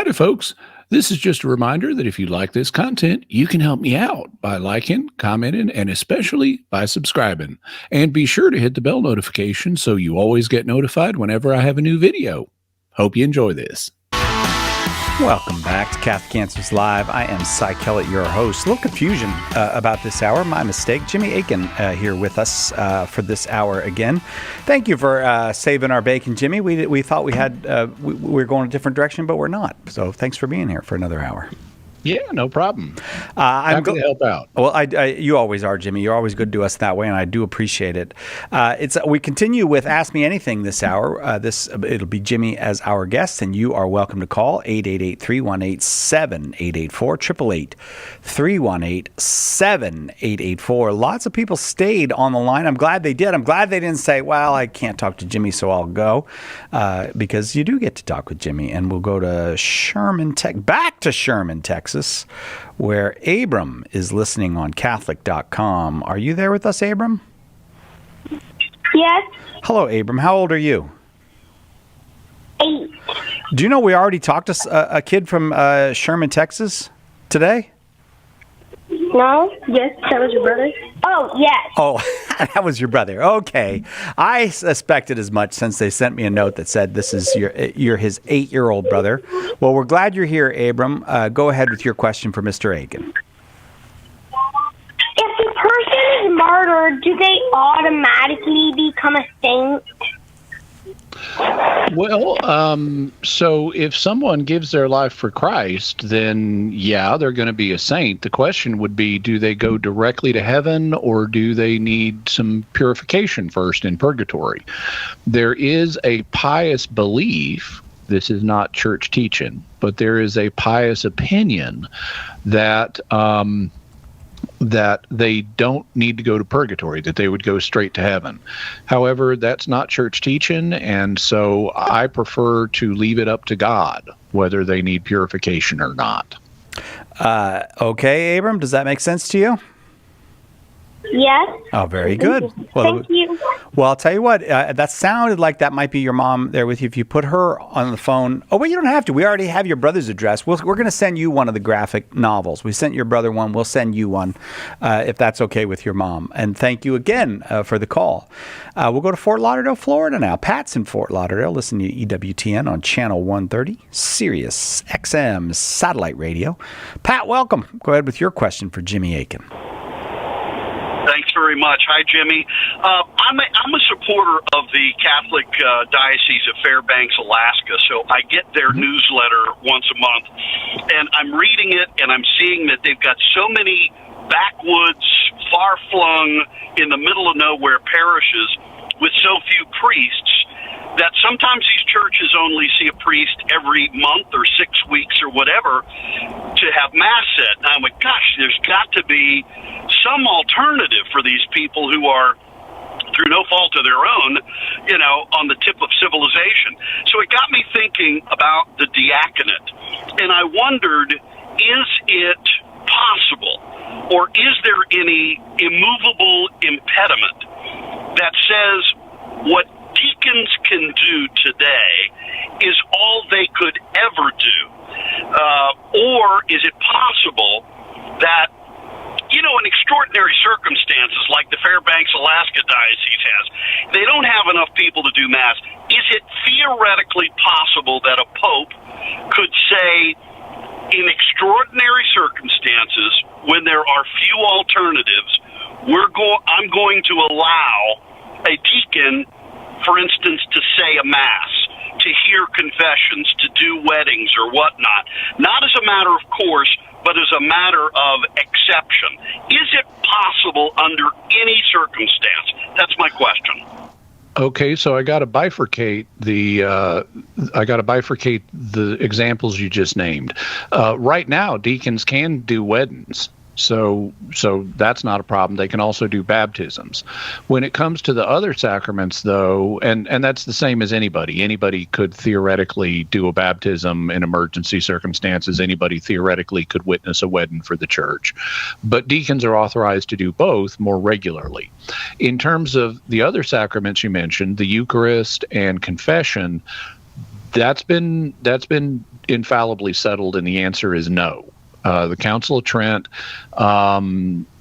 Howdy, folks. This is just a reminder that if you like this content, you can help me out by liking, commenting, and especially by subscribing. And be sure to hit the bell notification so you always get notified whenever I have a new video. Hope you enjoy this. Welcome back to Catholic Answers Live. I am Cy Kellett, your host. A little confusion about this hour. My mistake. Jimmy Aiken here with us for this hour again. Thank you for saving our bacon, Jimmy. We thought we were going a different direction, but we're not. So thanks for being here for another hour. Yeah, no problem. I'm going to help out. Well, you always are, Jimmy. You're always good to us that way, and I do appreciate it. We continue with Ask Me Anything this hour. It'll be Jimmy as our guest, and you are welcome to call 888-318-7884, 888-318-7884. Lots of people stayed on the line. I'm glad they did. I'm glad they didn't say, well, I can't talk to Jimmy, so I'll go, because you do get to talk with Jimmy, and we'll go to back to Sherman, Texas, where Abram is listening on Catholic.com. Are you there with us, Abram? Yes. Hello, Abram. How old are you? 8. Do you know we already talked to a kid from Sherman, Texas today? No? Yes, that was your brother. Oh, yes. Oh, that was your brother. Okay. I suspected as much since they sent me a note that said this is you're his 8-year-old brother. Well, we're glad you're here, Abram. Go ahead with your question for Mr. Aiken. If the person is martyred, do they automatically become a saint? Well, so if someone gives their life for Christ, then yeah, they're going to be a saint. The question would be, do they go directly to heaven, or do they need some purification first in purgatory? There is a pious belief, this is not church teaching, but there is a pious opinion that that they don't need to go to purgatory, that they would go straight to heaven. However, that's not church teaching, and so I prefer to leave it up to God whether they need purification or not. Okay, Abram, does that make sense to you? Yes. Oh, very good. Thank you. Well, I'll tell you what, that sounded like that might be your mom there with you. If you put her on the phone, oh, well, you don't have to. We already have your brother's address. We're going to send you one of the graphic novels. We sent your brother one. We'll send you one if that's okay with your mom. And thank you again for the call. We'll go to Fort Lauderdale, Florida now. Pat's in Fort Lauderdale. Listen to EWTN on Channel 130, Sirius XM Satellite Radio. Pat, welcome. Go ahead with your question for Jimmy Aiken. Thanks very much. Hi, Jimmy. I'm a supporter of the Catholic Diocese of Fairbanks, Alaska, so I get their newsletter once a month, and I'm reading it, and I'm seeing that they've got so many backwoods, far-flung, in the middle of nowhere parishes with so few priests that sometimes these churches only see a priest every month or 6 weeks or whatever to have Mass said. And I'm like, gosh, there's got to be some alternative for these people who are, through no fault of their own, on the tip of civilization. So it got me thinking about the diaconate. And I wondered, is it possible, or is there any immovable impediment that says what deacons can do today is all they could ever do? Or is it possible that, in extraordinary circumstances like the Fairbanks, Alaska Diocese has, they don't have enough people to do Mass? Is it theoretically possible that a pope could say, in extraordinary circumstances, when there are few alternatives, I'm going to allow a deacon, for instance, to say a Mass, to hear confessions, to do weddings or whatnot, not as a matter of course, but as a matter of exception? Is it possible under any circumstance? That's my question. Okay, so I got to bifurcate the examples you just named. Right now, deacons can do weddings. So that's not a problem. They can also do baptisms. When it comes to the other sacraments, though, and that's the same as anybody. Anybody could theoretically do a baptism in emergency circumstances. Anybody theoretically could witness a wedding for the church. But deacons are authorized to do both more regularly. In terms of the other sacraments you mentioned, the Eucharist and confession, that's been infallibly settled, and the answer is no. The Council of Trent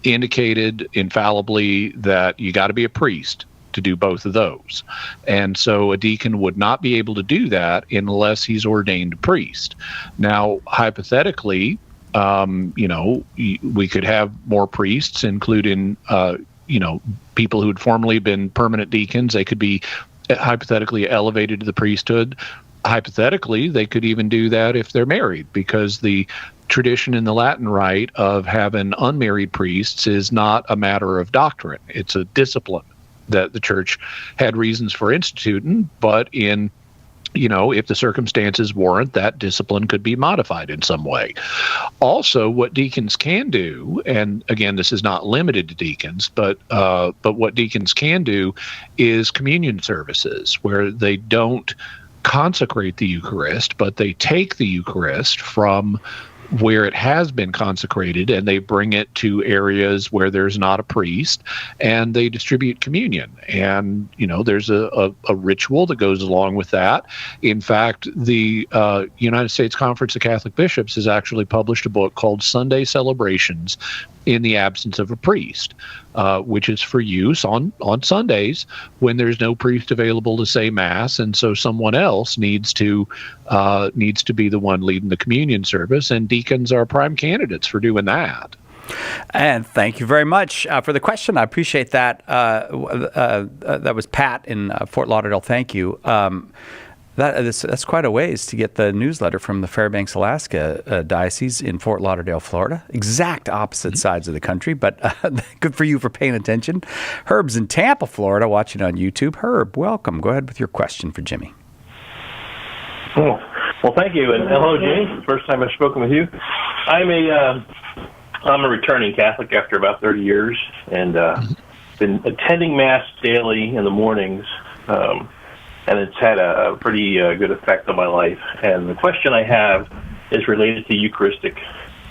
indicated infallibly that you got to be a priest to do both of those. And so a deacon would not be able to do that unless he's ordained a priest. Now, hypothetically, we could have more priests, including, people who had formerly been permanent deacons. They could be hypothetically elevated to the priesthood. Hypothetically, they could even do that if they're married, because the tradition in the Latin Rite of having unmarried priests is not a matter of doctrine. It's a discipline that the church had reasons for instituting, but if the circumstances warrant, that discipline could be modified in some way. Also, what deacons can do, and again, this is not limited to deacons, but what deacons can do is communion services, where they don't consecrate the Eucharist, but they take the Eucharist from where it has been consecrated and they bring it to areas where there's not a priest, and they distribute communion. And there's a ritual that goes along with that. In fact, the United States Conference of Catholic Bishops has actually published a book called Sunday Celebrations in the Absence of a Priest, which is for use on Sundays when there's no priest available to say Mass, and so someone else needs to be the one leading the communion service, and deacons are prime candidates for doing that. And thank you very much for the question. I appreciate that. That was Pat in Fort Lauderdale. Thank you. That's quite a ways to get the newsletter from the Fairbanks, Alaska diocese in Fort Lauderdale, Florida. Exact opposite sides of the country, but good for you for paying attention. Herb's in Tampa, Florida, watching on YouTube. Herb, welcome. Go ahead with your question for Jimmy. Oh, well, thank you, and hello, Jimmy. First time I've spoken with you. I'm a returning Catholic after about 30 years, and been attending Mass daily in the mornings. And it's had a pretty good effect on my life. And the question I have is related to Eucharistic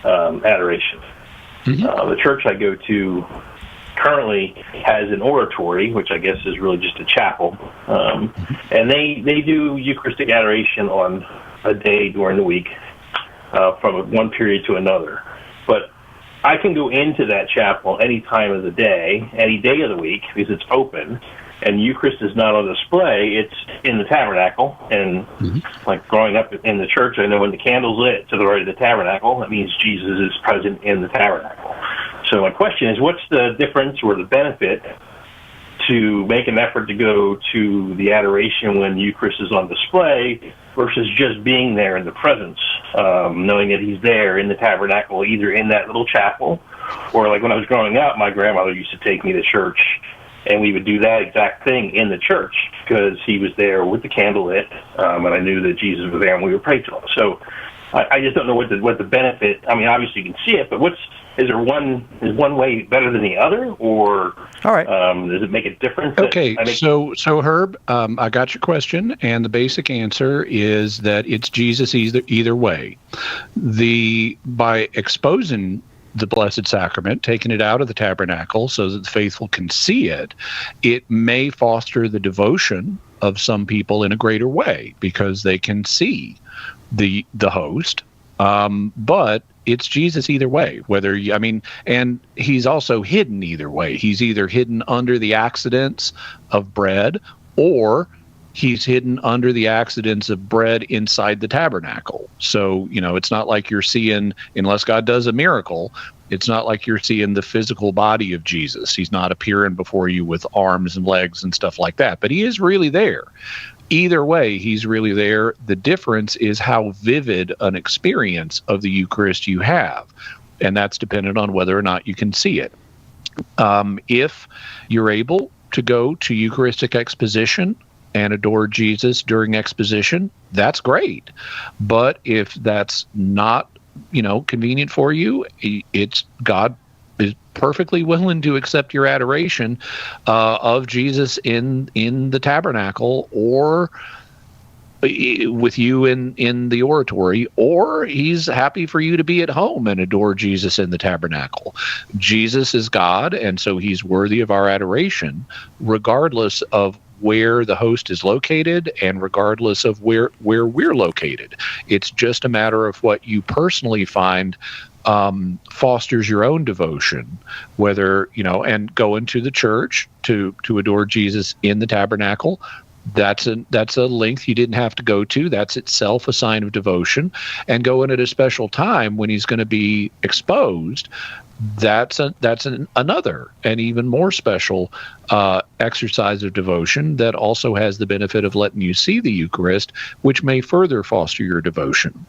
adoration. Mm-hmm. The church I go to currently has an oratory, which I guess is really just a chapel. And they do Eucharistic adoration on a day during the week from one period to another. But I can go into that chapel any time of the day, any day of the week, because it's open. And Eucharist is not on display, it's in the tabernacle. And like growing up in the church, I know when the candle's lit to the right of the tabernacle, that means Jesus is present in the tabernacle. So my question is, what's the difference or the benefit to make an effort to go to the adoration when Eucharist is on display versus just being there in the presence, knowing that he's there in the tabernacle, either in that little chapel, or like when I was growing up, my grandmother used to take me to church, and we would do that exact thing in the church because he was there with the candle lit, and I knew that Jesus was there and we would pray to him. So I just don't know what the benefit. I mean, obviously you can see it, but is one way better than the other, or all right? Does it make a difference? Okay, so Herb, I got your question, and the basic answer is that it's Jesus either way. By exposing the Blessed Sacrament, taking it out of the tabernacle so that the faithful can see it, it may foster the devotion of some people in a greater way because they can see the host. But it's Jesus either way. And he's also hidden either way. He's either hidden under the accidents of bread, or he's hidden under the accidents of bread inside the tabernacle. So, it's not like you're seeing, unless God does a miracle, it's not like you're seeing the physical body of Jesus. He's not appearing before you with arms and legs and stuff like that, but he is really there. Either way, he's really there. The difference is how vivid an experience of the Eucharist you have, and that's dependent on whether or not you can see it. If you're able to go to Eucharistic Exposition and adore Jesus during exposition, that's great. But if that's not, convenient for you, God is perfectly willing to accept your adoration of Jesus in the tabernacle, or with you in the oratory, or he's happy for you to be at home and adore Jesus in the tabernacle. Jesus is God, and so he's worthy of our adoration, regardless of where the host is located and regardless of where we're located. It's just a matter of what you personally find fosters your own devotion, whether, and going to the church to adore Jesus in the tabernacle. That's a length you didn't have to go to. That's itself a sign of devotion. And going at a special time when he's going to be exposed, that's another and even more special exercise of devotion that also has the benefit of letting you see the Eucharist, which may further foster your devotion.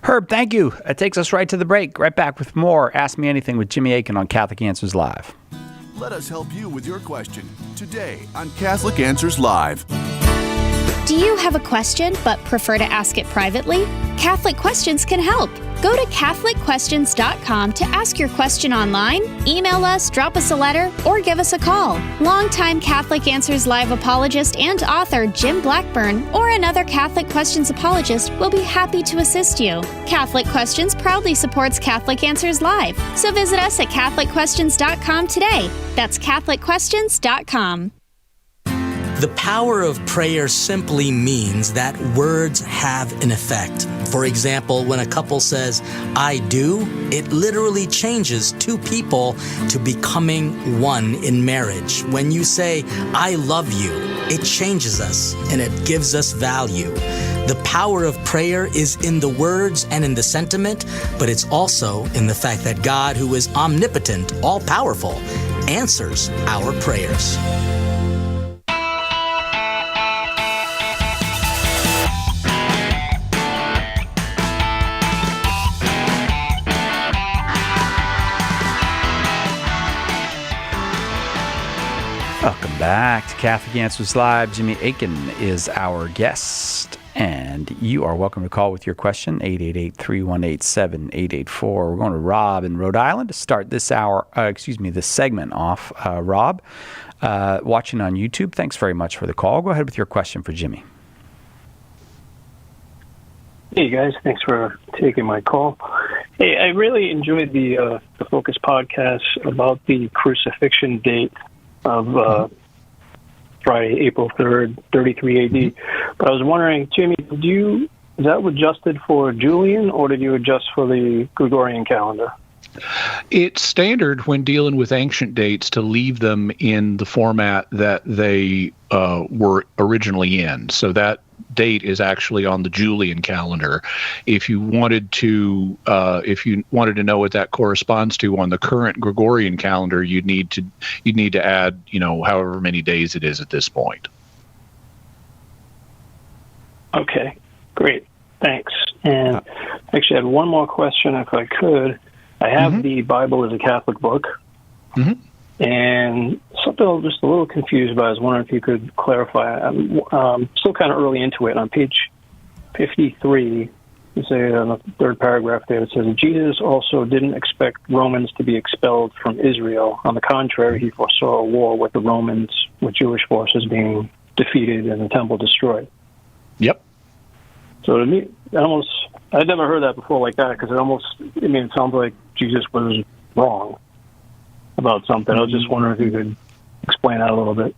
Herb, thank you. It takes us right to the break. Right back with more Ask Me Anything with Jimmy Akin on Catholic Answers Live. Let us help you with your question today on Catholic Answers Live. Do you have a question but prefer to ask it privately? Catholic Questions can help. Go to CatholicQuestions.com to ask your question online, email us, drop us a letter, or give us a call. Longtime Catholic Answers Live apologist and author Jim Blackburn or another Catholic Questions apologist will be happy to assist you. Catholic Questions proudly supports Catholic Answers Live, so visit us at CatholicQuestions.com today. That's CatholicQuestions.com. The power of prayer simply means that words have an effect. For example, when a couple says, "I do," it literally changes two people to becoming one in marriage. When you say, "I love you," it changes us and it gives us value. The power of prayer is in the words and in the sentiment, but it's also in the fact that God, who is omnipotent, all-powerful, answers our prayers. Welcome back to Catholic Answers Live. Jimmy Akin is our guest, and you are welcome to call with your question, 888-318-7884. We're going to Rob in Rhode Island to start this this segment off. Rob, watching on YouTube, thanks very much for the call. Go ahead with your question for Jimmy. Hey guys, thanks for taking my call. Hey, I really enjoyed the Focus podcast about the crucifixion date of Friday, April 3rd, 33 AD. But I was wondering, Jimmy, is that adjusted for Julian, or did you adjust for the Gregorian calendar? It's standard when dealing with ancient dates to leave them in the format that they were originally in. So that date is actually on the Julian calendar. If you wanted to know what that corresponds to on the current Gregorian calendar, you'd need to add, however many days it is at this point. Okay, great, thanks. And actually, I had one more question, if I could. I have the Bible as a Catholic book, and something I'm just a little confused about. I was wondering if you could clarify. I'm still kind of early into it. On page 53, you say on the third paragraph there, it says, Jesus also didn't expect Romans to be expelled from Israel. On the contrary, he foresaw a war with the Romans, with Jewish forces being defeated and the temple destroyed. Yep. So to me, I'd never heard that before like that, because it sounds like Jesus was wrong about something. I was just wondering if you could explain that a little bit.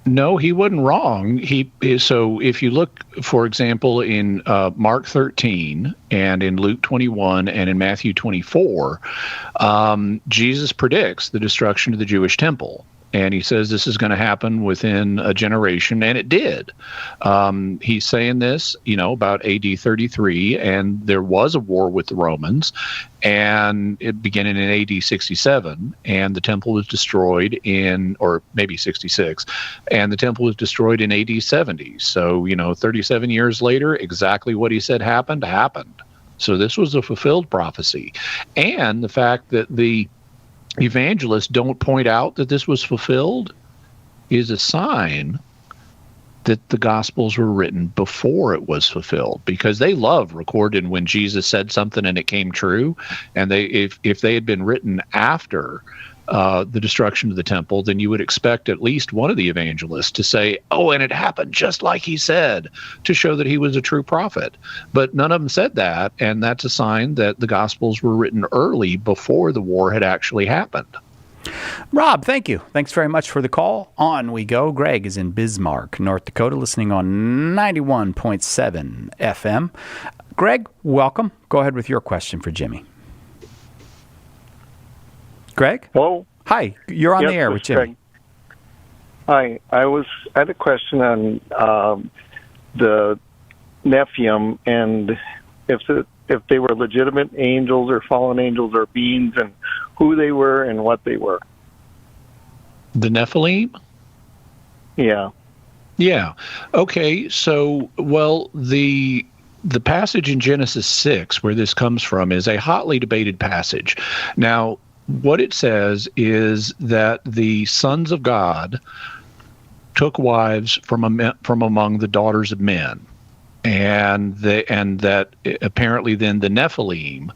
No, he wasn't wrong. So if you look, for example, in Mark 13 and in Luke 21 and in Matthew 24, Jesus predicts the destruction of the Jewish temple. And he says this is going to happen within a generation, and it did. He's saying this, about AD 33, and there was a war with the Romans, and it beginning in AD 67, and the temple was destroyed or maybe 66, and the temple was destroyed in AD 70. So, 37 years later, exactly what he said happened. So this was a fulfilled prophecy. And the fact that the evangelists don't point out that this was fulfilled is a sign that the Gospels were written before it was fulfilled, because they love recording when Jesus said something and it came true. And if they had been written after the destruction of the temple, then you would expect at least one of the evangelists to say, "Oh, and it happened just like he said," to show that he was a true prophet. But none of them said that, and that's a sign that the Gospels were written early, before the war had actually happened. Rob, thank you. Thanks very much for the call. On we go. Greg is in Bismarck, North Dakota, listening on 91.7 FM. Greg, welcome. Go ahead with your question for Jimmy. Greg? Hello. Hi, you're on the air with Jimmy. Greg. Hi, I had a question on the Nephilim and if they were legitimate angels or fallen angels or beings, and who they were and what they were. The Nephilim? Yeah. Yeah. Okay. So, well, the passage in Genesis 6 where this comes from is a hotly debated passage. Now, what it says is that the sons of God took wives from among the daughters of men. And that apparently then the Nephilim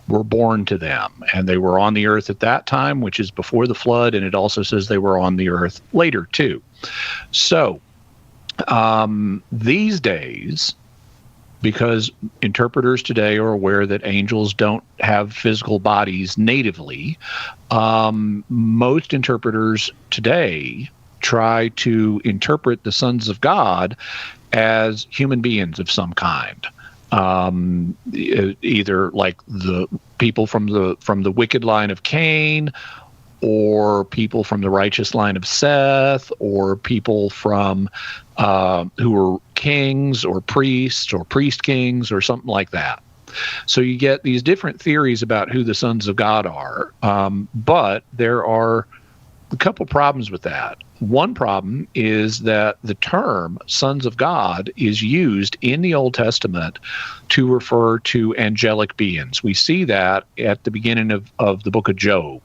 were born to them, and they were on the earth at that time, which is before the flood, and it also says they were on the earth later too. So these days, because interpreters today are aware that angels don't have physical bodies natively, most interpreters today try to interpret the sons of God as human beings of some kind, either like the people from the wicked line of Cain, or people from the righteous line of Seth, or people from who were kings or priests or priest kings or something like that. So you get these different theories about who the sons of God are, but there are a couple problems with that. One problem is that the term sons of God is used in the Old Testament to refer to angelic beings. We see that at the beginning of the book of Job,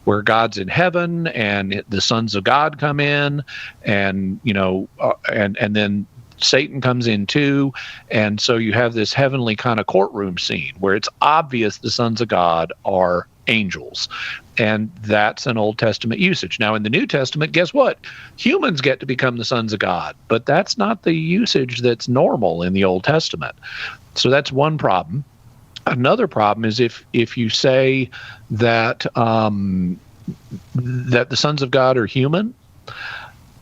where God's in heaven and the sons of God come in, and and then Satan comes in too. And so you have this heavenly kind of courtroom scene where it's obvious the sons of God are angels. And that's an Old Testament usage. Now, in the New Testament, guess what? Humans get to become the sons of God, but that's not the usage that's normal in the Old Testament. So that's one problem. Another problem is if you say that that the sons of God are human,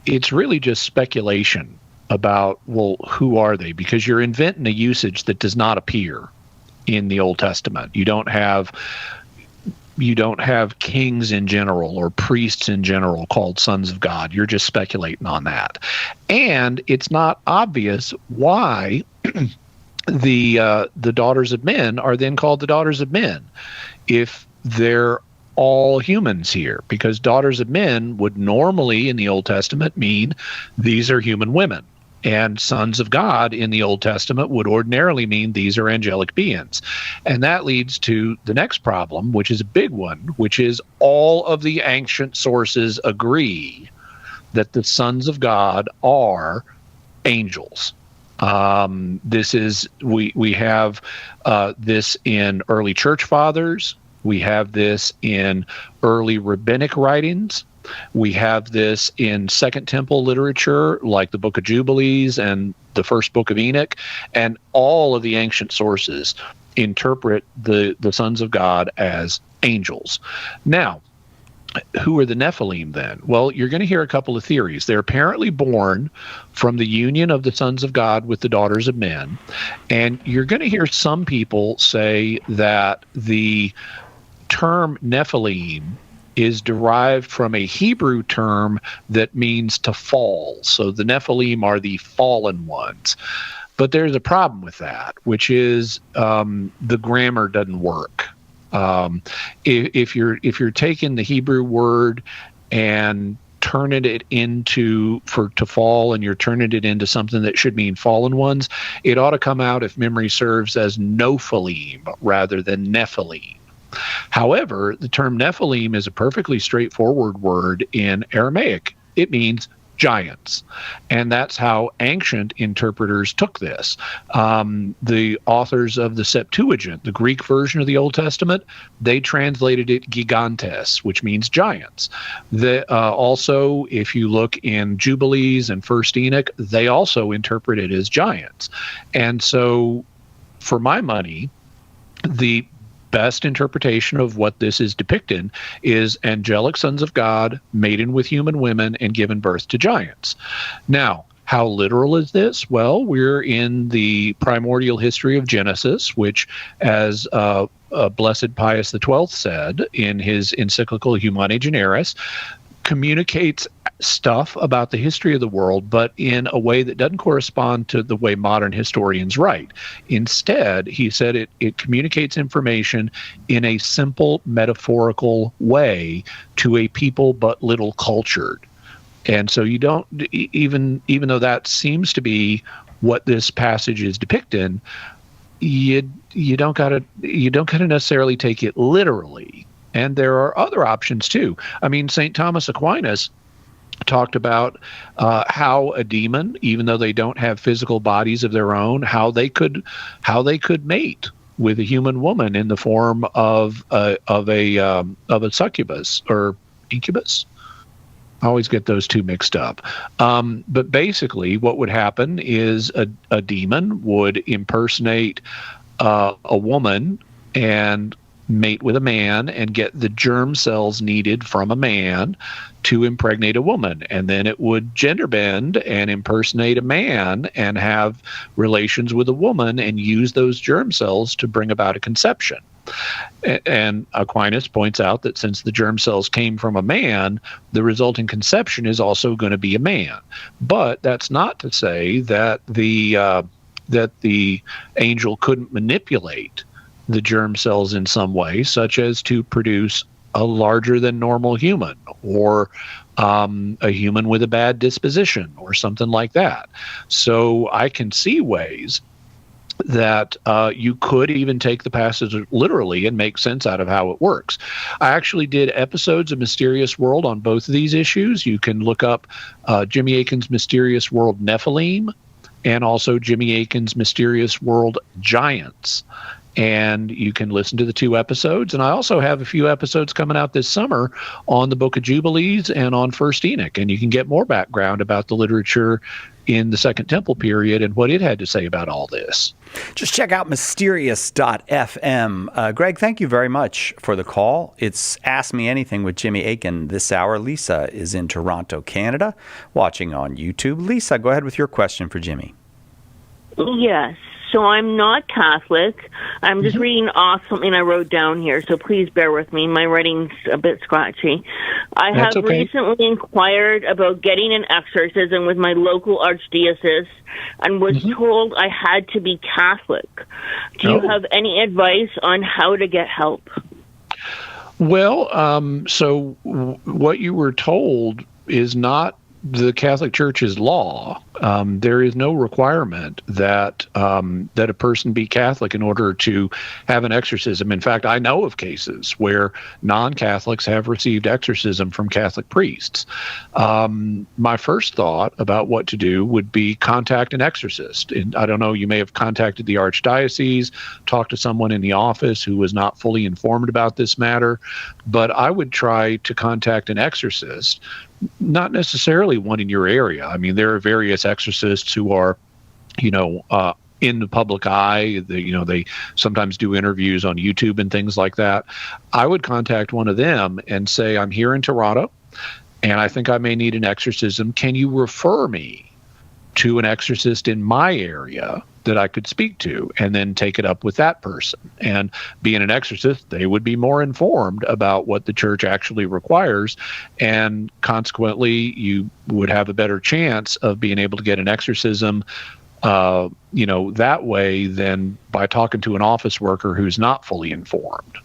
it's really just speculation about, well, who are they? Because you're inventing a usage that does not appear in the Old Testament. You don't have kings in general or priests in general called sons of God. You're just speculating on that. And it's not obvious why the daughters of men are then called the daughters of men if they're all humans here, because daughters of men would normally in the Old Testament mean these are human women. And sons of God in the Old Testament would ordinarily mean these are angelic beings. And that leads to the next problem, which is a big one, which is all of the ancient sources agree that the sons of God are angels. We have this in early church fathers. We have this in early rabbinic writings. We have this in Second Temple literature, like the Book of Jubilees and the first Book of Enoch, and all of the ancient sources interpret the sons of God as angels. Now, who are the Nephilim then? Well, you're going to hear a couple of theories. They're apparently born from the union of the sons of God with the daughters of men, and you're going to hear some people say that the term Nephilim is derived from a Hebrew term that means to fall. So the Nephilim are the fallen ones. But there's a problem with that, which is the grammar doesn't work. If you're taking the Hebrew word and turning it into to fall, and you're turning it into something that should mean fallen ones, it ought to come out, if memory serves, as Nophilim rather than Nephilim. However, the term Nephilim is a perfectly straightforward word in Aramaic. It means giants. And that's how ancient interpreters took this. The authors of the Septuagint, the Greek version of the Old Testament, they translated it gigantes, which means giants. Also, if you look in Jubilees and First Enoch, they also interpret it as giants. And so, for my money, the best interpretation of what this is depicting is angelic sons of God mating with human women and giving birth to giants. Now, how literal is this? Well, we're in the primordial history of Genesis, which, as Blessed Pius XII said in his encyclical Humanae Generis, communicates stuff about the history of the world, but in a way that doesn't correspond to the way modern historians write. Instead, he said it communicates information in a simple metaphorical way to a people but little cultured. And so you don't, even though that seems to be what this passage is depicting, you don't gotta necessarily take it literally. And there are other options too. I mean, St. Thomas Aquinas talked about how a demon, even though they don't have physical bodies of their own, how they could mate with a human woman in the form of a succubus or incubus. I always get those two mixed up. But basically, what would happen is a demon would impersonate a woman and mate with a man and get the germ cells needed from a man to impregnate a woman. And then it would gender bend and impersonate a man and have relations with a woman and use those germ cells to bring about a conception. And Aquinas points out that since the germ cells came from a man, the resulting conception is also going to be a man. But that's not to say that the angel couldn't manipulate the germ cells in some way, such as to produce a larger than normal human, or a human with a bad disposition, or something like that. So I can see ways that you could even take the passage literally and make sense out of how it works. I actually did episodes of Mysterious World on both of these issues. You can look up Jimmy Akin's Mysterious World Nephilim and also Jimmy Akin's Mysterious World Giants. And you can listen to the two episodes. And I also have a few episodes coming out this summer on the Book of Jubilees and on First Enoch. And you can get more background about the literature in the Second Temple period and what it had to say about all this. Just check out mysterious.fm. Greg, thank you very much for the call. It's Ask Me Anything with Jimmy Akin this hour. Lisa is in Toronto, Canada, watching on YouTube. Lisa, go ahead with your question for Jimmy. Yes. So I'm not Catholic. I'm just reading off something I wrote down here, so please bear with me. My writing's a bit scratchy. I have recently inquired about getting an exorcism with my local archdiocese and was told I had to be Catholic. Do you have any advice on how to get help? Well, so what you were told is not the Catholic Church's law. There is no requirement that that a person be Catholic in order to have an exorcism. In fact, I know of cases where non-Catholics have received exorcism from Catholic priests. My first thought about what to do would be contact an exorcist. And I don't know, you may have contacted the archdiocese, talked to someone in the office who was not fully informed about this matter, but I would try to contact an exorcist. Not necessarily one in your area. I mean, there are various exorcists who are, in the public eye. They sometimes do interviews on YouTube and things like that. I would contact one of them and say, I'm here in Toronto, and I think I may need an exorcism. Can you refer me to an exorcist in my area that I could speak to, and then take it up with that person? And being an exorcist, they would be more informed about what the church actually requires, and consequently you would have a better chance of being able to get an exorcism that way than by talking to an office worker who's not fully informed.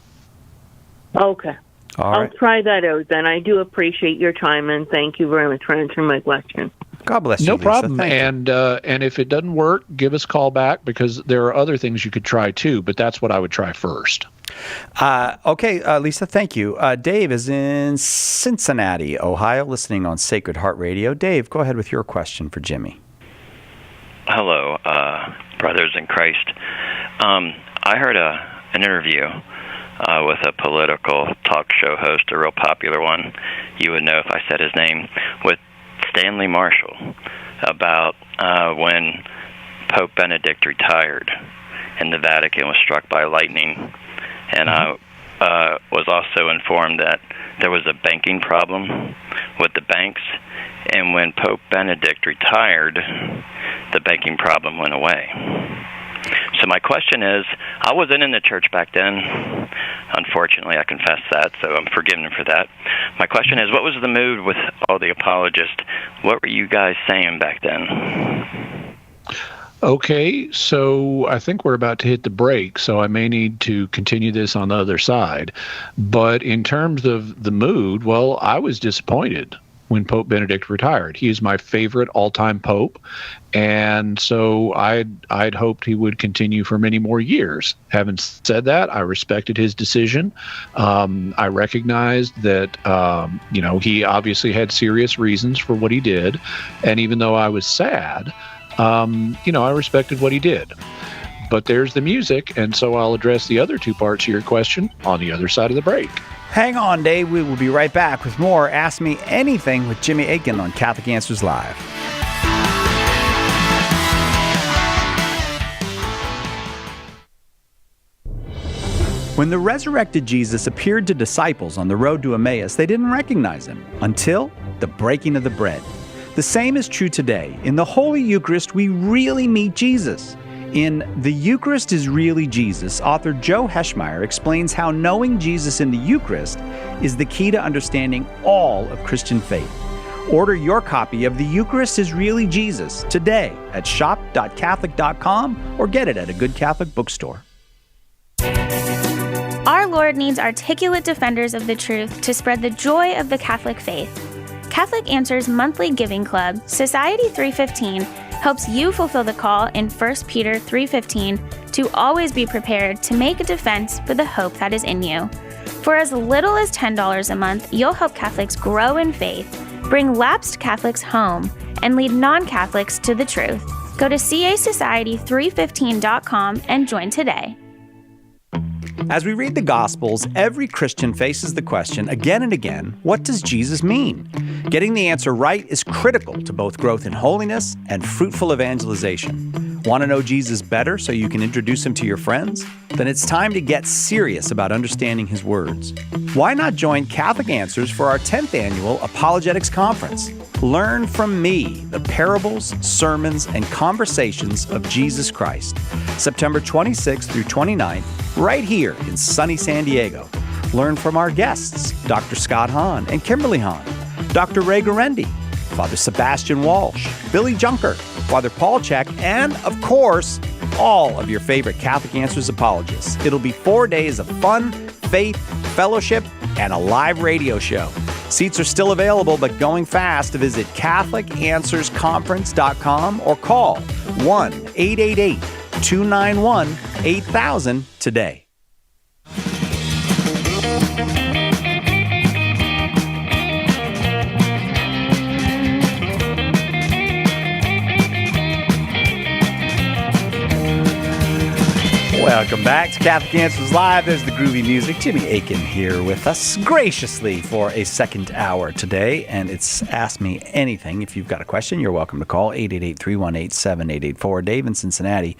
Okay. I'll try that out then. I do appreciate your time, and thank you very much for answering my question. God bless you, No Lisa. problem. Thank you. And if it doesn't work, give us a call back, because there are other things you could try too, but that's what I would try first. Lisa, thank you. Dave is in Cincinnati, Ohio, listening on Sacred Heart Radio. Dave, go ahead with your question for Jimmy. Hello, brothers in Christ. I heard an interview with a political talk show host, a real popular one. You would know if I said his name, with Stanley Marshall, about when Pope Benedict retired and the Vatican was struck by lightning, And I was also informed that there was a banking problem with the banks, and when Pope Benedict retired, the banking problem went away. So my question is, I wasn't in the church back then. Unfortunately, I confess that, so I'm forgiven for that. My question is, what was the mood with all the apologists? What were you guys saying back then? Okay, so I think we're about to hit the break, so I may need to continue this on the other side. But in terms of the mood, well, I was disappointed when Pope Benedict retired. He is my favorite all-time pope, and so I'd hoped he would continue for many more years. Having said that, I respected his decision. I recognized that he obviously had serious reasons for what he did, and even though I was sad, I respected what he did. But there's the music, and so I'll address the other two parts of your question on the other side of the break. Hang on, Dave. We will be right back with more Ask Me Anything with Jimmy Akin on Catholic Answers Live. When the resurrected Jesus appeared to disciples on the road to Emmaus, they didn't recognize him until the breaking of the bread. The same is true today. In the Holy Eucharist, we really meet Jesus. In The Eucharist is Really Jesus, author Joe Heschmeyer explains how knowing Jesus in the Eucharist is the key to understanding all of Christian faith. Order your copy of The Eucharist is Really Jesus today at shop.catholic.com or get it at a good Catholic bookstore. Our Lord needs articulate defenders of the truth to spread the joy of the Catholic faith. Catholic Answers Monthly Giving Club, Society 315, helps you fulfill the call in 1 Peter 3:15 to always be prepared to make a defense for the hope that is in you. For as little as $10 a month, you'll help Catholics grow in faith, bring lapsed Catholics home, and lead non-Catholics to the truth. Go to casociety315.com and join today. As we read the Gospels, every Christian faces the question again and again, what does Jesus mean? Getting the answer right is critical to both growth in holiness and fruitful evangelization. Want to know Jesus better so you can introduce him to your friends? Then it's time to get serious about understanding his words. Why not join Catholic Answers for our 10th annual Apologetics Conference? Learn from me the parables, sermons, and conversations of Jesus Christ. September 26th through 29th, right here in sunny San Diego. Learn from our guests, Dr. Scott Hahn and Kimberly Hahn, Dr. Ray Garendi, Father Sebastian Walsh, Billy Junker, Father Paul Check, and, of course, all of your favorite Catholic Answers apologists. It'll be 4 days of fun, faith, fellowship, and a live radio show. Seats are still available, but going fast. Visit CatholicAnswersConference.com or call 1-888-291-8000 today. Welcome back to Catholic Answers Live. There's the groovy music. Jimmy Akin here with us graciously for a second hour today, and it's Ask Me Anything. If you've got a question, you're welcome to call 888-318-7884. Dave in Cincinnati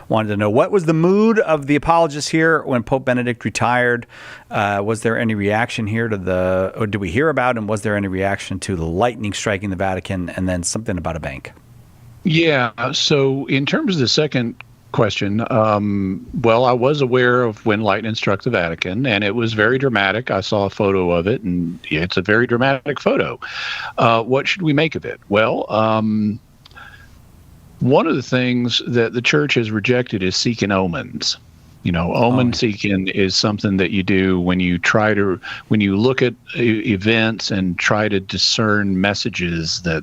wanted to know, what was the mood of the apologists here when Pope Benedict retired? Was there any reaction here to or did we hear about, and was there any reaction to the lightning striking the Vatican, and then something about a bank? Yeah, so in terms of the second question, well, I was aware of when lightning struck the Vatican, and it was very dramatic. I saw a photo of it, and it's a very dramatic photo. What should we make of it? Well, one of the things that the church has rejected is seeking omens. Omen seeking is something that you do when you look at events and try to discern messages that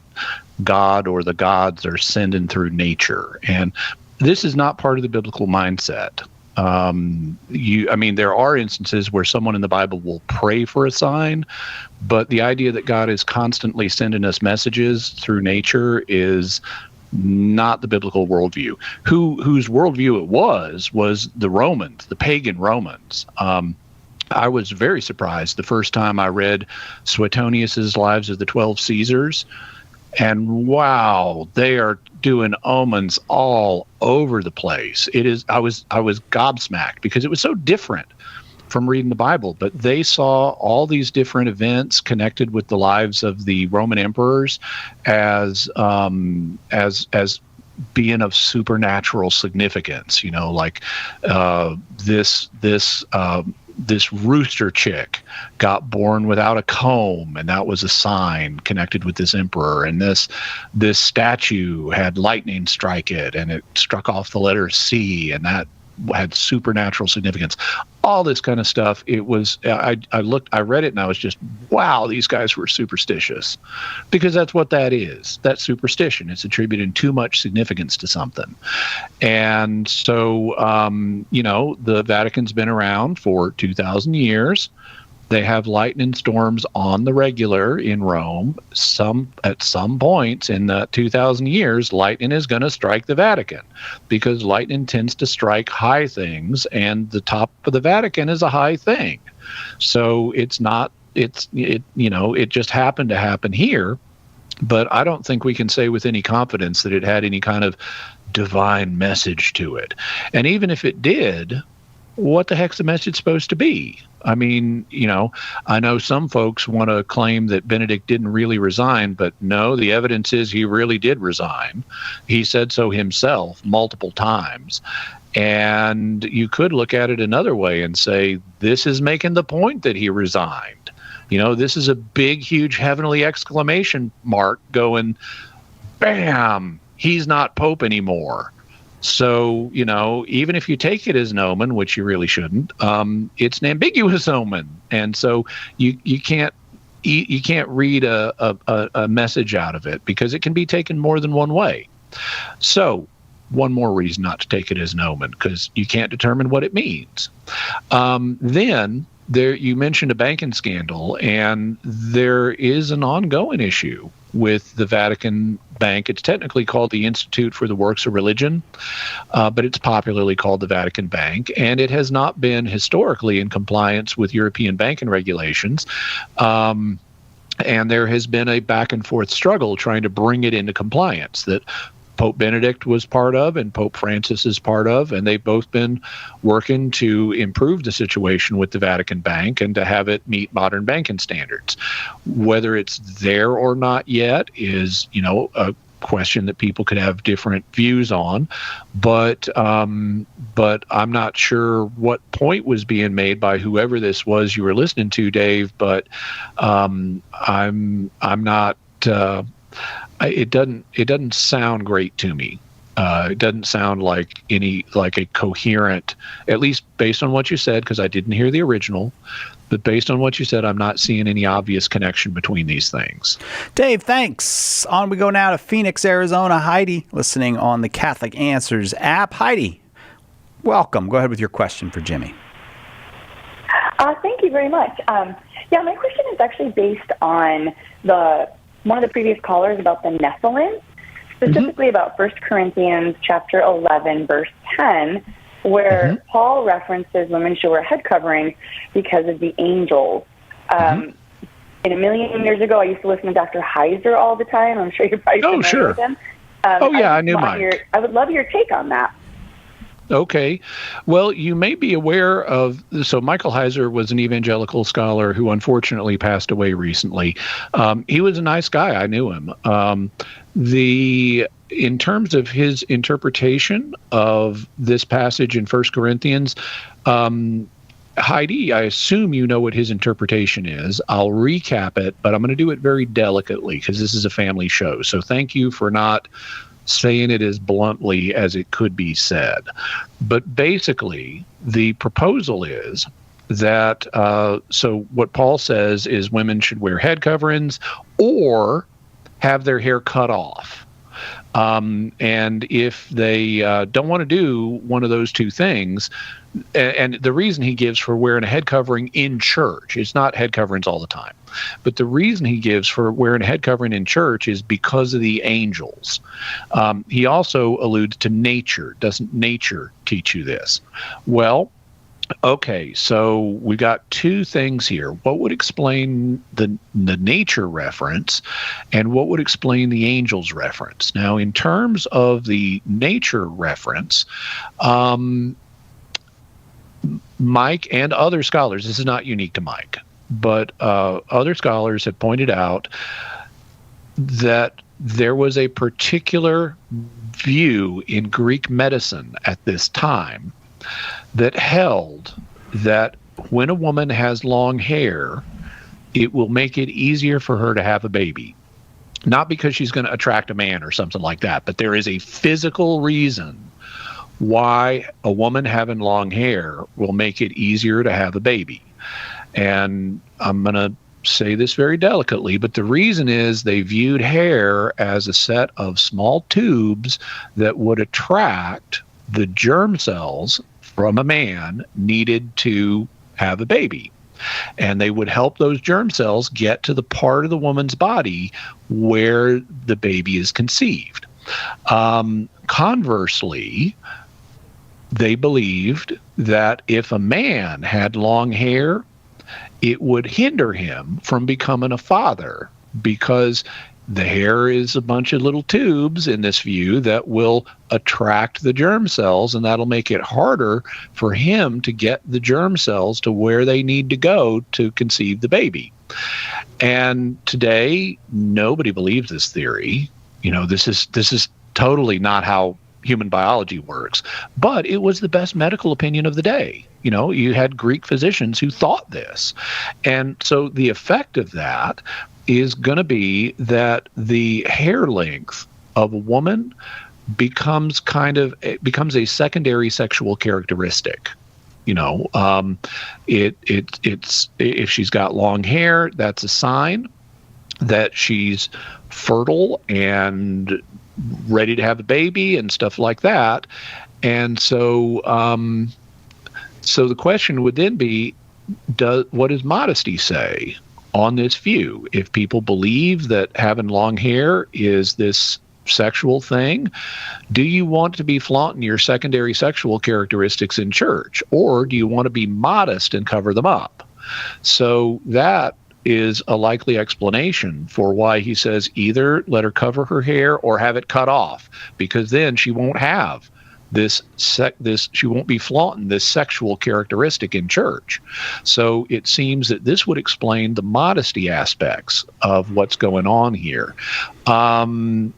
God or the gods are sending through nature. And this is not part of the biblical mindset. There are instances where someone in the Bible will pray for a sign, but the idea that God is constantly sending us messages through nature is not the biblical worldview. Whose worldview it was the Romans, the pagan Romans. I was very surprised the first time I read Suetonius's Lives of the 12 Caesars, and wow, they are doing omens all over the place. I was gobsmacked because it was so different from reading the Bible, but they saw all these different events connected with the lives of the Roman emperors as being of supernatural significance. Like this rooster chick got born without a comb, and that was a sign connected with this emperor. And this statue had lightning strike it, and it struck off the letter C, and that had supernatural significance. All this kind of stuff. It was, I read it, and I was just, wow, these guys were superstitious, because that's what that is. That's superstition. It's attributing too much significance to something. And so, the Vatican's been around for 2,000 years. They have lightning storms on the regular in Rome. At some points in the 2,000 years, lightning is going to strike the Vatican, because lightning tends to strike high things, and the top of the Vatican is a high thing. So it just happened to happen here, but I don't think we can say with any confidence that it had any kind of divine message to it. And even if it did, what the heck's the message supposed to be? I mean, I know some folks want to claim that Benedict didn't really resign, but no, the evidence is he really did resign. He said so himself multiple times. And you could look at it another way and say, this is making the point that he resigned. This is a big, huge heavenly exclamation mark going, bam, he's not Pope anymore. So, even if you take it as an omen, which you really shouldn't, it's an ambiguous omen. And so you can't read a message out of it, because it can be taken more than one way. So one more reason not to take it as an omen, because you can't determine what it means. Then you mentioned a banking scandal, and there is an ongoing issue with the Vatican Bank. It's technically called the Institute for the Works of Religion, but it's popularly called the Vatican Bank, and it has not been historically in compliance with European banking regulations. And there has been a back and forth struggle trying to bring it into compliance that Pope Benedict was part of and Pope Francis is part of, and they've both been working to improve the situation with the Vatican Bank and to have it meet modern banking standards. Whether it's there or not yet is, a question that people could have different views on, but I'm not sure what point was being made by whoever this was you were listening to, Dave, but I'm not. It doesn't sound great to me. It doesn't sound like a coherent, at least based on what you said, because I didn't hear the original, but based on what you said, I'm not seeing any obvious connection between these things. Dave, thanks. On we go now to Phoenix, Arizona. Heidi, listening on the Catholic Answers app. Heidi, welcome. Go ahead with your question for Jimmy. Thank you very much. My question is actually based on one of the previous callers about the Nephilim, specifically about 1 Corinthians chapter 11, verse 10, where Paul references women should wear head coverings because of the angels. In a million years ago, I used to listen to Dr. Heiser all the time. I'm sure you're probably familiar with him. I knew Mike. I would love your take on that. Okay. Well, you may be aware of, so Michael Heiser was an evangelical scholar who unfortunately passed away recently. He was a nice guy. I knew him. In terms of his interpretation of this passage in 1 Corinthians, Heidi, I assume you know what his interpretation is. I'll recap it, but I'm going to do it very delicately because this is a family show. So thank you for not saying it as bluntly as it could be said. But basically, the proposal is that, so what Paul says is women should wear head coverings or have their hair cut off. And if they don't want to do one of those two things, and the reason he gives for wearing a head covering in church, it's not head coverings all the time, but the reason he gives for wearing a head covering in church is because of the angels. He also alludes to nature. Doesn't nature teach you this? Well, okay, so we got two things here. What would explain the nature reference, and what would explain the angels reference? Now, in terms of the nature reference, Mike and other scholars, this is not unique to Mike, but other scholars have pointed out that there was a particular view in Greek medicine at this time that held that when a woman has long hair, it will make it easier for her to have a baby. Not because she's going to attract a man or something like that, but there is a physical reason why a woman having long hair will make it easier to have a baby. And I'm going to say this very delicately, but the reason is they viewed hair as a set of small tubes that would attract the germ cells from a man needed to have a baby. And they would help those germ cells get to the part of the woman's body where the baby is conceived. Conversely, they believed that if a man had long hair, it would hinder him from becoming a father, because the hair is a bunch of little tubes in this view that will attract the germ cells, and that'll make it harder for him to get the germ cells to where they need to go to conceive the baby. And today, nobody believes this theory. This is totally not how human biology works, but it was the best medical opinion of the day. You had Greek physicians who thought this. And so the effect of that is going to be that the hair length of a woman becomes a secondary sexual characteristic. It's if she's got long hair, that's a sign that she's fertile and ready to have a baby and stuff like that. And so the question would then be, what does modesty say on this view? If people believe that having long hair is this sexual thing, do you want to be flaunting your secondary sexual characteristics in church, or do you want to be modest and cover them up? So that is a likely explanation for why he says either let her cover her hair or have it cut off, because then she won't have she won't be flaunting this sexual characteristic in church. So it seems that this would explain the modesty aspects of what's going on here. And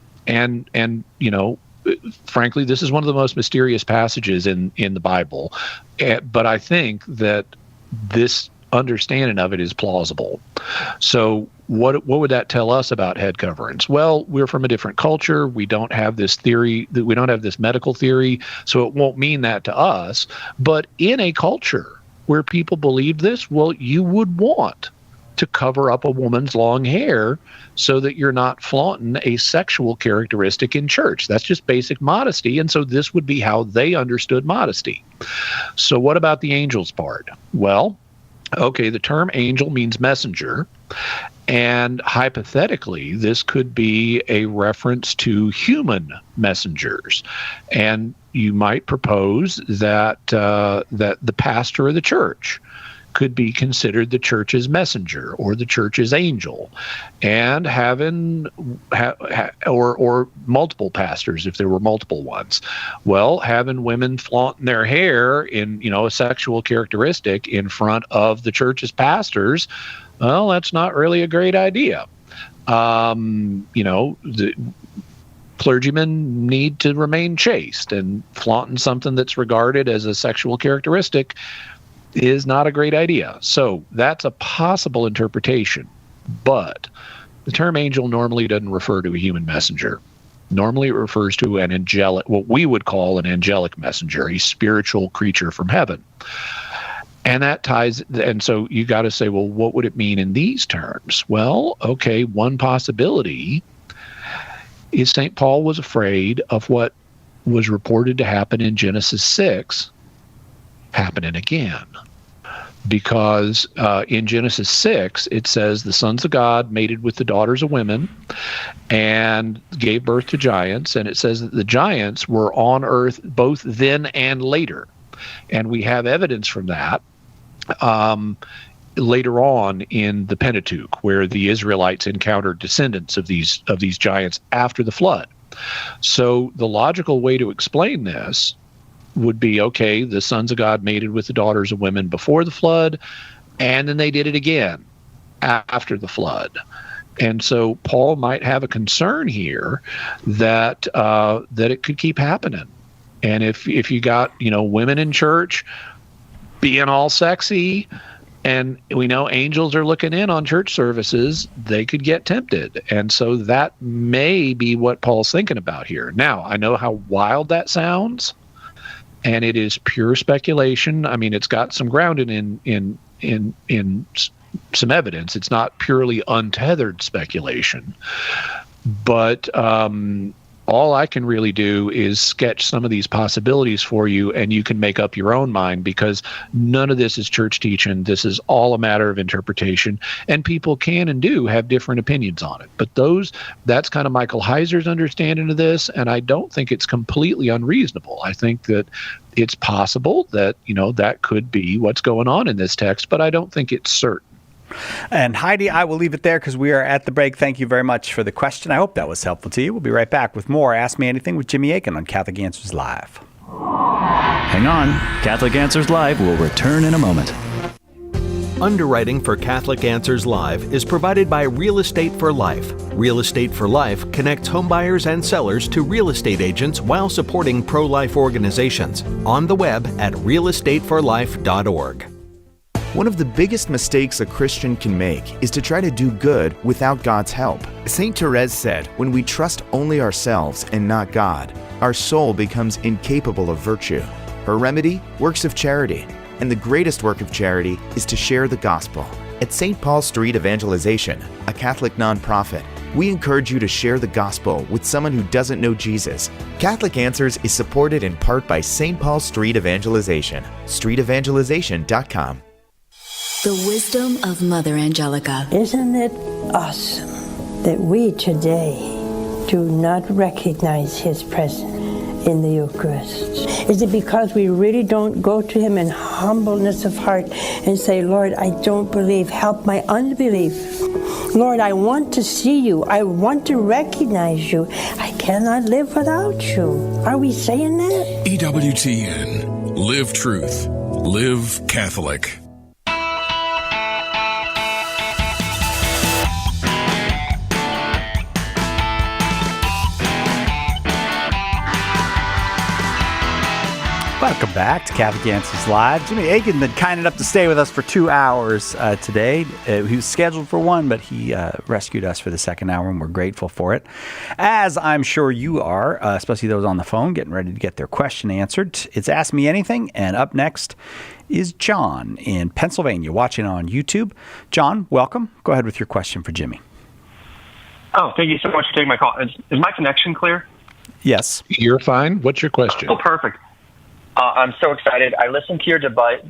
frankly, this is one of the most mysterious passages in the Bible. But I think that this understanding of it is plausible. So what would that tell us about head coverings? Well, we're from a different culture. We don't have this theory, we don't have this medical theory, so it won't mean that to us. But in a culture where people believe this, well, you would want to cover up a woman's long hair so that you're not flaunting a sexual characteristic in church. That's just basic modesty. And so this would be how they understood modesty. So what about the angels part? Well, okay, the term angel means messenger, and hypothetically, this could be a reference to human messengers. And you might propose that that the pastor of the church could be considered the church's messenger or the church's angel, and having or multiple pastors if there were multiple ones. Well, having women flaunting their hair in a sexual characteristic in front of the church's pastors, well, that's not really a great idea. The clergymen need to remain chaste, and flaunting something that's regarded as a sexual characteristic is not a great idea. So that's a possible interpretation. But the term angel normally doesn't refer to a human messenger. Normally it refers to an angelic, what we would call an angelic messenger, a spiritual creature from heaven. And that ties, and so you got to say, well, what would it mean in these terms? Well, okay, one possibility is St. Paul was afraid of what was reported to happen in Genesis 6 happening again. Because in Genesis 6, it says the sons of God mated with the daughters of women and gave birth to giants. And it says that the giants were on earth both then and later. And we have evidence from that later on in the Pentateuch, where the Israelites encountered descendants of these giants after the flood. So the logical way to explain this would be, okay, the sons of God mated with the daughters of women before the flood, and then they did it again after the flood. And so Paul might have a concern here that it could keep happening. And if you got, women in church being all sexy, and we know angels are looking in on church services, they could get tempted. And so that may be what Paul's thinking about here. Now, I know how wild that sounds, and it is pure speculation. I mean, it's got some grounded in some evidence. It's not purely untethered speculation. But all I can really do is sketch some of these possibilities for you, and you can make up your own mind, because none of this is church teaching. This is all a matter of interpretation, and people can and do have different opinions on it. But that's kind of Michael Heiser's understanding of this, and I don't think it's completely unreasonable. I think that it's possible that, that could be what's going on in this text, but I don't think it's certain. And Heidi, I will leave it there because we are at the break. Thank you very much for the question. I hope that was helpful to you. We'll be right back with more Ask Me Anything with Jimmy Akin on Catholic Answers Live. Hang on. Catholic Answers Live will return in a moment. Underwriting for Catholic Answers Live is provided by Real Estate for Life. Real Estate for Life connects homebuyers and sellers to real estate agents while supporting pro-life organizations. On the web at realestateforlife.org. One of the biggest mistakes a Christian can make is to try to do good without God's help. St. Therese said, when we trust only ourselves and not God, our soul becomes incapable of virtue. Her remedy? Works of charity. And the greatest work of charity is to share the gospel. At St. Paul Street Evangelization, a Catholic nonprofit, we encourage you to share the gospel with someone who doesn't know Jesus. Catholic Answers is supported in part by St. Paul Street Evangelization, streetevangelization.com. The wisdom of Mother Angelica. Isn't it awesome that we today do not recognize His presence in the Eucharist? Is it because we really don't go to Him in humbleness of heart and say, Lord, I don't believe, help my unbelief. Lord, I want to see you. I want to recognize you. I cannot live without you. Are we saying that? EWTN. Live truth. Live Catholic. Welcome back to Catholic Answers Live. Jimmy Akin been kind enough to stay with us for 2 hours today. He was scheduled for 1, but he rescued us for the second hour, and we're grateful for it. As I'm sure you are, especially those on the phone, getting ready to get their question answered. It's Ask Me Anything, and up next is John in Pennsylvania, watching on YouTube. John, welcome. Go ahead with your question for Jimmy. Oh, thank you so much for taking my call. Is my connection clear? Yes. You're fine. What's your question? Oh, perfect. I'm so excited. I listened to your debate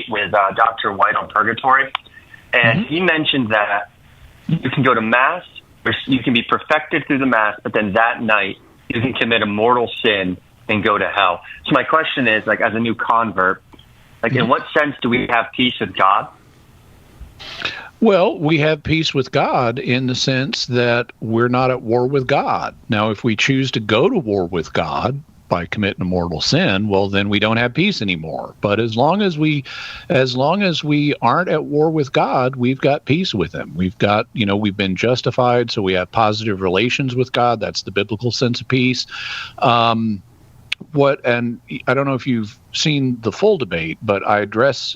with Dr. White on purgatory, and he mentioned that you can go to Mass, or you can be perfected through the Mass, but then that night you can commit a mortal sin and go to hell. So my question is, as a new convert, in what sense do we have peace with God? Well, we have peace with God in the sense that we're not at war with God. Now, if we choose to go to war with God by committing a mortal sin, well, then we don't have peace anymore. But as long as we aren't at war with God, we've got peace with Him. We've got, we've been justified, so we have positive relations with God. That's the biblical sense of peace. And I don't know if you've seen the full debate, but I address.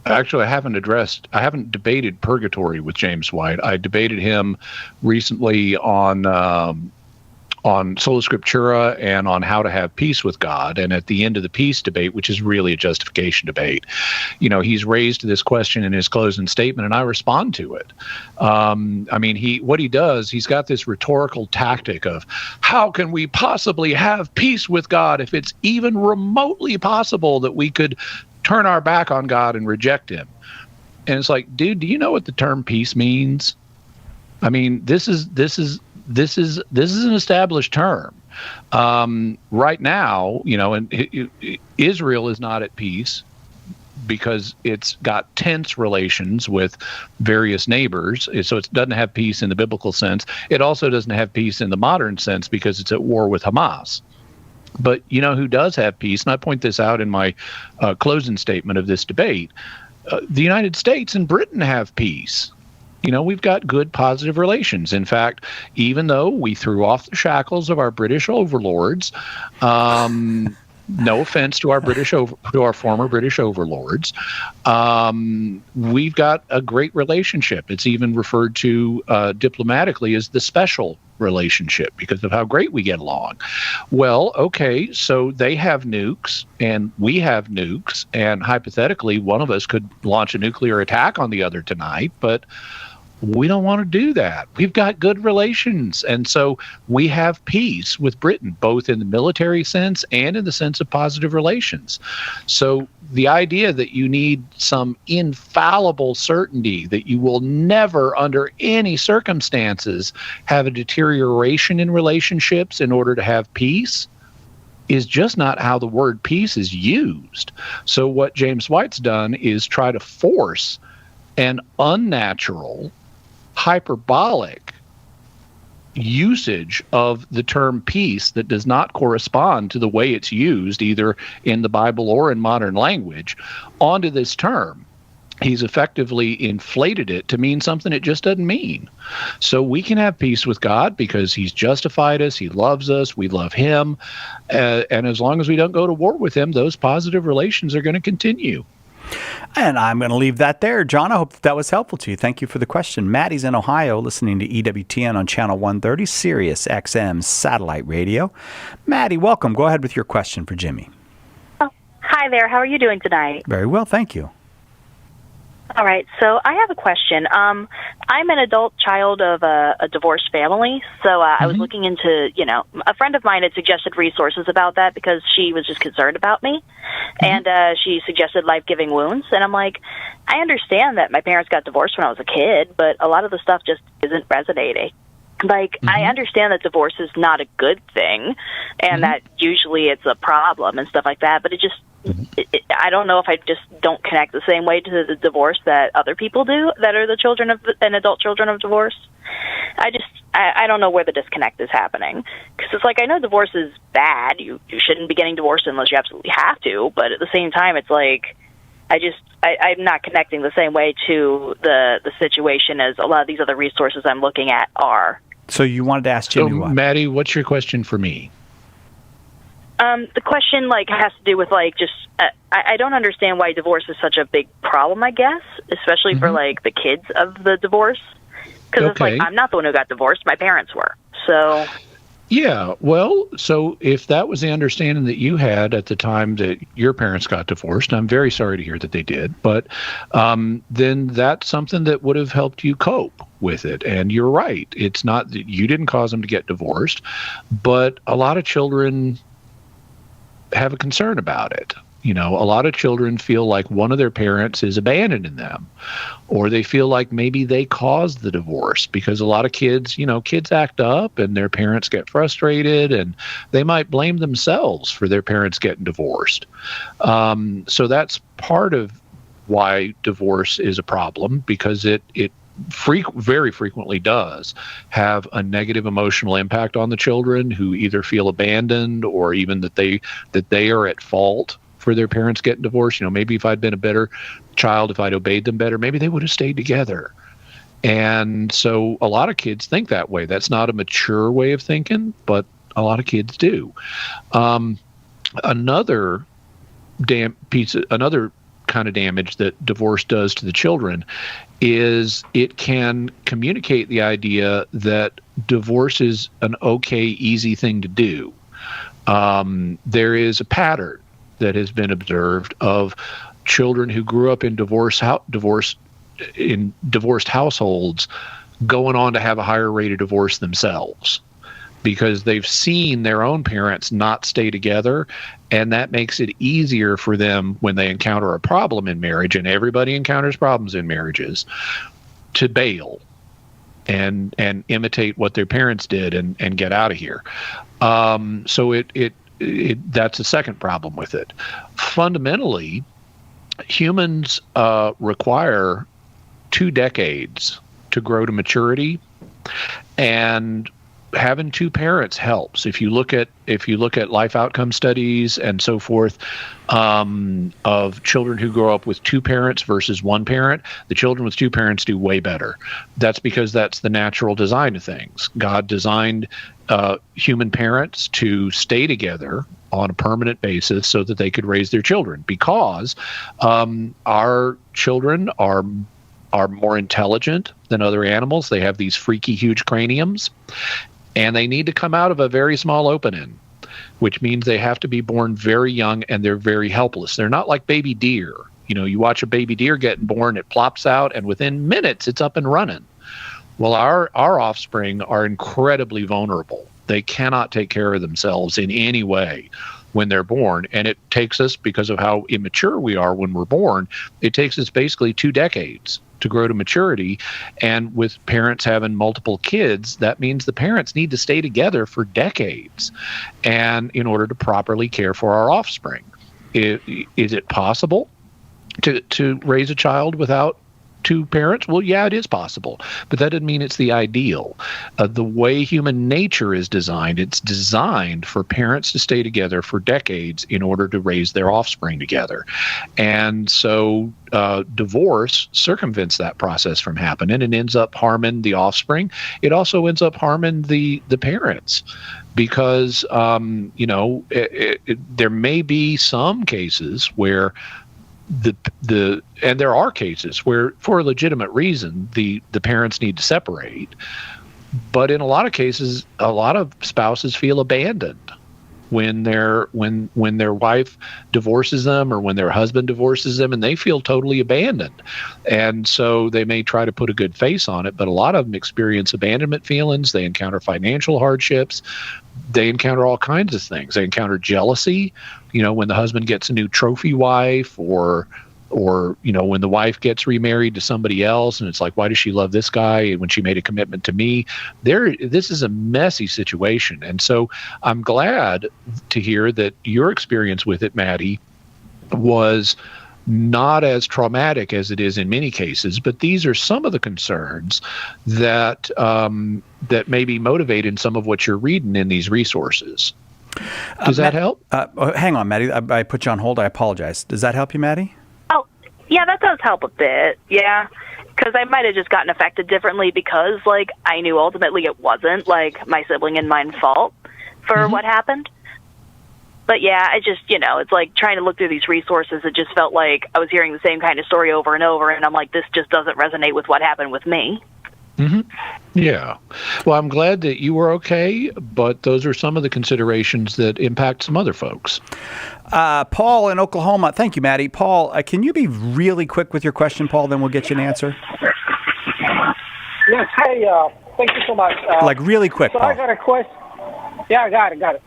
Actually, I haven't debated purgatory with James White. I debated him recently on Sola Scriptura and on how to have peace with God. And at the end of the peace debate, which is really a justification debate, he's raised this question in his closing statement, and I respond to it. He's got this rhetorical tactic of, how can we possibly have peace with God if it's even remotely possible that we could turn our back on God and reject Him? And it's like, dude, do you know what the term peace means? I mean, this is an established term. Right now, Israel is not at peace because it's got tense relations with various neighbors. So it doesn't have peace in the biblical sense. It also doesn't have peace in the modern sense because it's at war with Hamas. But you know who does have peace, and I point this out in my closing statement of this debate, the United States and Britain have peace. You know, we've got good, positive relations. In fact, even though we threw off the shackles of our British overlords, no offense to our former British overlords, we've got a great relationship. It's even referred to diplomatically as the special relationship because of how great we get along. Well, okay, so they have nukes and we have nukes, and hypothetically one of us could launch a nuclear attack on the other tonight, but we don't want to do that. We've got good relations, and so we have peace with Britain, both in the military sense and in the sense of positive relations. So the idea that you need some infallible certainty that you will never, under any circumstances, have a deterioration in relationships in order to have peace is just not how the word peace is used. So what James White's done is try to force an unnatural, hyperbolic usage of the term peace that does not correspond to the way it's used either in the Bible or in modern language onto this term. He's effectively inflated it to mean something it just doesn't mean. So we can have peace with God because he's justified us, he loves us, we love him, and as long as we don't go to war with him, those positive relations are going to continue. And I'm going to leave that there. John, I hope that was helpful to you. Thank you for the question. Maddie's in Ohio listening to EWTN on Channel 130, Sirius XM satellite radio. Maddie, welcome. Go ahead with your question for Jimmy. Oh, hi there. How are you doing tonight? Very well, thank you. All right, so I have a question. I'm an adult child of a divorced family, so I was looking into, a friend of mine had suggested resources about that because she was just concerned about me, and she suggested life-giving wounds, and I'm like, I understand that my parents got divorced when I was a kid, but a lot of the stuff just isn't resonating. Like, I understand that divorce is not a good thing, and that usually it's a problem and stuff like that, but it just, I don't know if I just don't connect the same way to the divorce that other people do that are the children of and adult children of divorce. I don't know where the disconnect is happening. Because it's like, I know divorce is bad. You shouldn't be getting divorced unless you absolutely have to, but at the same time, it's like, I'm not connecting the same way to the situation as a lot of these other resources I'm looking at are. So you wanted to ask Jimmy what? Maddie, what's your question for me? The question has to do with just I don't understand why divorce is such a big problem. I guess, especially for the kids of the divorce, because it's like I'm not the one who got divorced; my parents were. So. Yeah, well, so if that was the understanding that you had at the time that your parents got divorced, I'm very sorry to hear that they did, but then that's something that would have helped you cope with it. And you're right. It's not that you didn't cause them to get divorced, but a lot of children have a concern about it. A lot of children feel like one of their parents is abandoning them, or they feel like maybe they caused the divorce because a lot of kids, kids act up and their parents get frustrated and they might blame themselves for their parents getting divorced. So that's part of why divorce is a problem, because it very frequently does have a negative emotional impact on the children who either feel abandoned or even that they are at fault for their parents getting divorced. Maybe if I'd been a better child, if I'd obeyed them better, maybe they would have stayed together. And so a lot of kids think that way. That's not a mature way of thinking, but a lot of kids do. Another kind of damage that divorce does to the children is it can communicate the idea that divorce is an okay, easy thing to do. There is a pattern that has been observed of children who grew up in divorced households going on to have a higher rate of divorce themselves, because they've seen their own parents not stay together, and that makes it easier for them when they encounter a problem in marriage, and everybody encounters problems in marriages, to bail and imitate what their parents did and get out of here. So that's a second problem with it. Fundamentally, humans require 2 decades to grow to maturity, and having two parents helps. If you look at life outcome studies and so forth of children who grow up with two parents versus one parent, the children with two parents do way better. That's because that's the natural design of things. God designed human parents to stay together on a permanent basis so that they could raise their children, because our children are more intelligent than other animals. They have these freaky huge craniums, and they need to come out of a very small opening, which means they have to be born very young and they're very helpless. They're not like baby deer. You watch a baby deer getting born, it plops out, and within minutes it's up and running. Well, our offspring are incredibly vulnerable. They cannot take care of themselves in any way when they're born, and it takes us, because of how immature we are when we're born, it takes us basically 2 decades to grow to maturity. And with parents having multiple kids, that means the parents need to stay together for decades, and in order to properly care for our offspring. Is it possible to raise a child without two parents? Well, yeah, it is possible, but that doesn't mean it's the ideal. The way human nature is designed, it's designed for parents to stay together for decades in order to raise their offspring together. And so divorce circumvents that process from happening and ends up harming the offspring. It also ends up harming the parents, because there may be some cases where and there are cases where, for a legitimate reason, the parents need to separate. But in a lot of cases, a lot of spouses feel abandoned when their wife divorces them, or when their husband divorces them, and they feel totally abandoned. And so they may try to put a good face on it, but a lot of them experience abandonment feelings. They encounter financial hardships. They encounter all kinds of things. They encounter jealousy, when the husband gets a new trophy wife, or when the wife gets remarried to somebody else, and it's like, why does she love this guy when she made a commitment to me? This is a messy situation. And so I'm glad to hear that your experience with it, Maddie, was not as traumatic as it is in many cases, but these are some of the concerns that that may be motivating some of what you're reading in these resources. Does that help? Hang on, Maddie. I put you on hold. I apologize. Does that help you, Maddie? Oh, yeah, that does help a bit. Yeah, because I might have just gotten affected differently, because, I knew ultimately it wasn't, my sibling and mine's fault for what happened. But yeah, I just, it's like trying to look through these resources. It just felt like I was hearing the same kind of story over and over, and I'm like, this just doesn't resonate with what happened with me. Mm-hmm. Yeah. Well, I'm glad that you were okay, but those are some of the considerations that impact some other folks. Paul in Oklahoma. Thank you, Maddie. Paul, can you be really quick with your question, Paul? Then we'll get you an answer. Yes. Hey, thank you so much. Really quick, so Paul. I got a question. Yeah, I got it.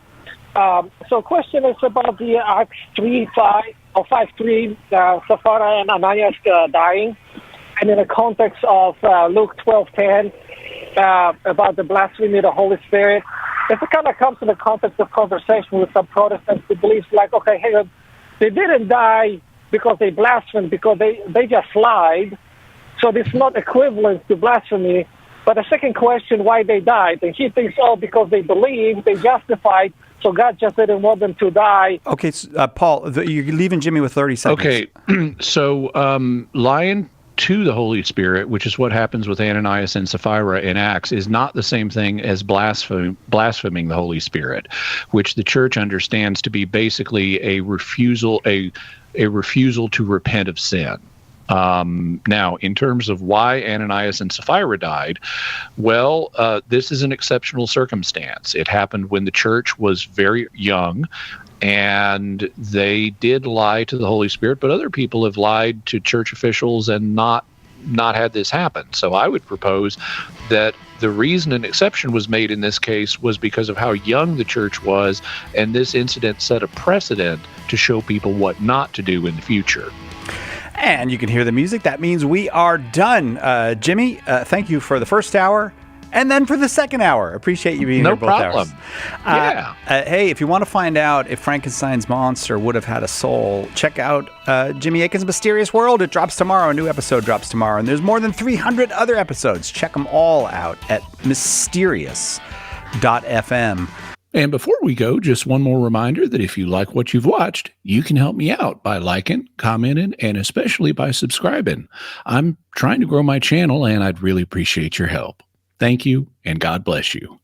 So question is about the Acts 5:3, Sapphira and Ananias dying, and in the context of Luke 12:10 about the blasphemy of the Holy Spirit. If it kind of comes in the context of conversation with some Protestants who believe, okay, hang on, they didn't die because they blasphemed, because they just lied, so it's not equivalent to blasphemy. But the second question, why they died, and he thinks, because they believed, they justified, so God just didn't want them to die. Okay, Paul, you're leaving Jimmy with 30 seconds. Okay, so lying to the Holy Spirit, which is what happens with Ananias and Sapphira in Acts, is not the same thing as blaspheming the Holy Spirit, which the church understands to be basically a refusal to repent of sin. Now, in terms of why Ananias and Sapphira died, well, this is an exceptional circumstance. It happened when the church was very young, and they did lie to the Holy Spirit, but other people have lied to church officials and not had this happen. So I would propose that the reason an exception was made in this case was because of how young the church was, and this incident set a precedent to show people what not to do in the future. And you can hear the music. That means we are done. Jimmy, thank you for the first hour. And then for the second hour. Appreciate you being here both hours. Yeah. Hey, if you want to find out if Frankenstein's monster would have had a soul, check out Jimmy Akin's Mysterious World. It drops tomorrow. A new episode drops tomorrow. And there's more than 300 other episodes. Check them all out at Mysterious. Anchor.fm. And before we go, just one more reminder that if you like what you've watched, you can help me out by liking, commenting, and especially by subscribing. I'm trying to grow my channel, and I'd really appreciate your help. Thank you, and God bless you.